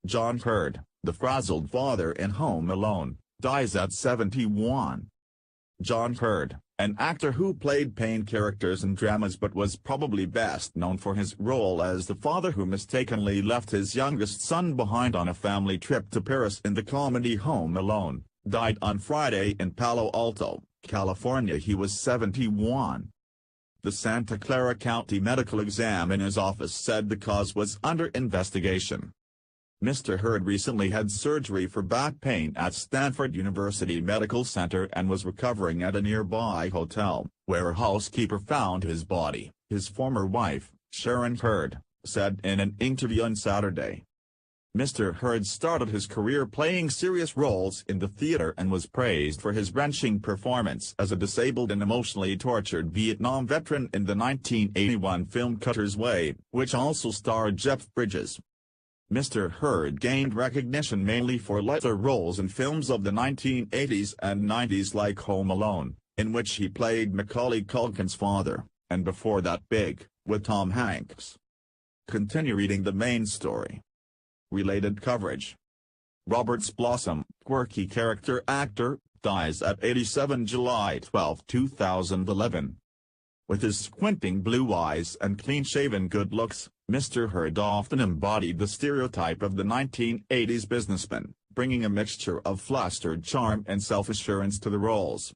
John Hurd, the frazzled father in Home Alone, dies at 71. John Hurd, an actor who played pain characters in dramas but was probably best known for his role as the father who mistakenly left his youngest son behind on a family trip to Paris in the comedy Home Alone, died on Friday in Palo Alto, California. He was 71. The Santa Clara County medical exam in his office said the cause was under investigation. Mr. Hurd recently had surgery for back pain at Stanford University Medical Center and was recovering at a nearby hotel, where a housekeeper found his body, his former wife, Sharon Hurd, said in an interview on Saturday. Mr. Hurd started his career playing serious roles in the theater and was praised for his wrenching performance as a disabled and emotionally tortured Vietnam veteran in the 1981 film Cutter's Way, which also starred Jeff Bridges. Mr. Hurd gained recognition mainly for lesser roles in films of the 1980s and 90s like Home Alone, in which he played Macaulay Culkin's father, and before that Big, with Tom Hanks. Continue reading the main story. Related coverage. Robert Blossom, quirky character actor, dies at 87 July 12, 2011. With his squinting blue eyes and clean-shaven good looks, Mr. Hurd often embodied the stereotype of the 1980s businessman, bringing a mixture of flustered charm and self-assurance to the roles.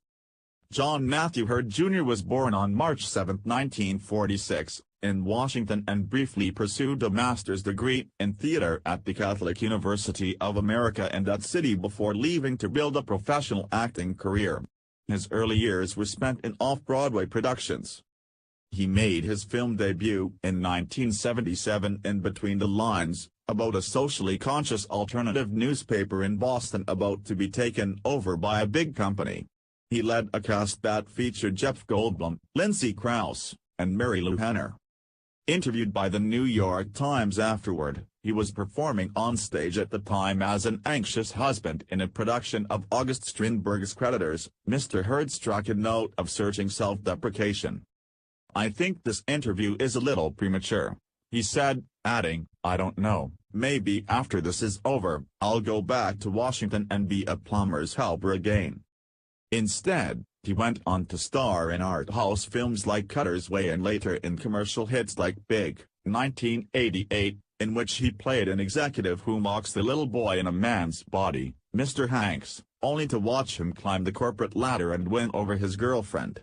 John Matthew Hurd Jr. was born on March 7, 1946, in Washington and briefly pursued a master's degree in theater at the Catholic University of America in that city before leaving to build a professional acting career. His early years were spent in off-Broadway productions. He made his film debut in 1977 in Between the Lines, about a socially conscious alternative newspaper in Boston about to be taken over by a big company. He led a cast that featured Jeff Goldblum, Lindsay Krause, and Mary Lou Henner. Interviewed by the New York Times afterward, he was performing on stage at the time as an anxious husband in a production of August Strindberg's Creditors. Mr. Hurd struck a note of searching self-deprecation. "I think this interview is a little premature," he said, adding, "I don't know, maybe after this is over, I'll go back to Washington and be a plumber's helper again." Instead, he went on to star in art house films like Cutter's Way and later in commercial hits like Big, 1988, in which he played an executive who mocks the little boy in a man's body, Mr. Hanks, only to watch him climb the corporate ladder and win over his girlfriend.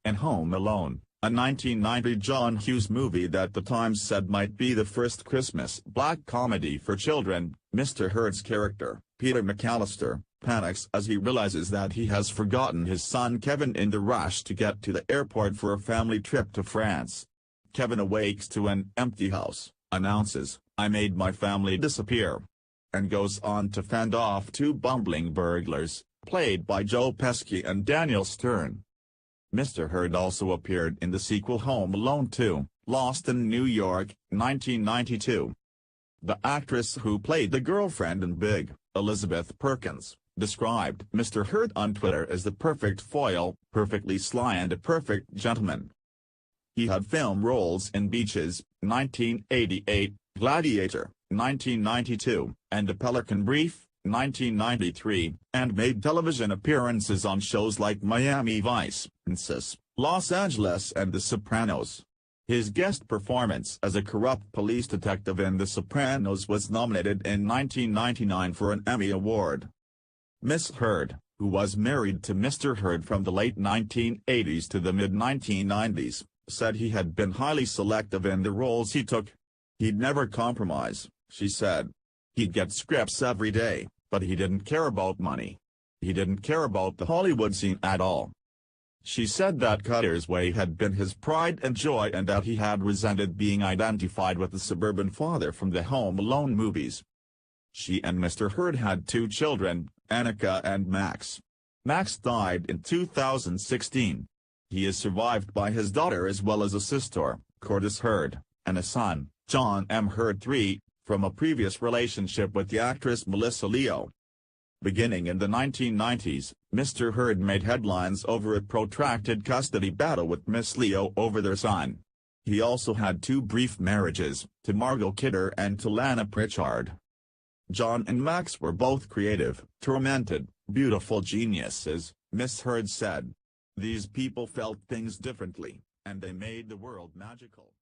In Home Alone, a 1990 John Hughes movie that the Times said might be the first Christmas black comedy for children, Mr. Hurd's character, Peter McAllister, panics as he realizes that he has forgotten his son Kevin in the rush to get to the airport for a family trip to France. Kevin awakes to an empty house, announces, "I made my family disappear," and goes on to fend off two bumbling burglars, played by Joe Pesci and Daniel Stern. Mr. Hurd also appeared in the sequel Home Alone 2, Lost in New York, 1992. The actress who played the girlfriend in Big, Elizabeth Perkins, described Mr. Hurd on Twitter as the perfect foil, perfectly sly and a perfect gentleman. He had film roles in Beaches, 1988, Gladiator, 1992, and A Pelican Brief, 1993, and made television appearances on shows like Miami Vice, Princess, Los Angeles and The Sopranos. His guest performance as a corrupt police detective in The Sopranos was nominated in 1999 for an Emmy Award. Miss Hurd, who was married to Mr. Hurd from the late 1980s to the mid-1990s, said he had been highly selective in the roles he took. "He'd never compromise," she said. "He'd get scripts every day, but he didn't care about money. He didn't care about the Hollywood scene at all." She said that Cutter's Way had been his pride and joy and that he had resented being identified with the suburban father from the Home Alone movies. She and Mr. Hurd had two children, Annika and Max. Max died in 2016. He is survived by his daughter as well as a sister, Cordis Hurd, and a son, John M. Hurd III, from a previous relationship with the actress Melissa Leo. Beginning in the 1990s, Mr. Hurd made headlines over a protracted custody battle with Miss Leo over their son. He also had two brief marriages, to Margot Kidder and to Lana Pritchard. John and Max were both creative, tormented, beautiful geniuses, Miss Heard said. These people felt things differently, and they made the world magical.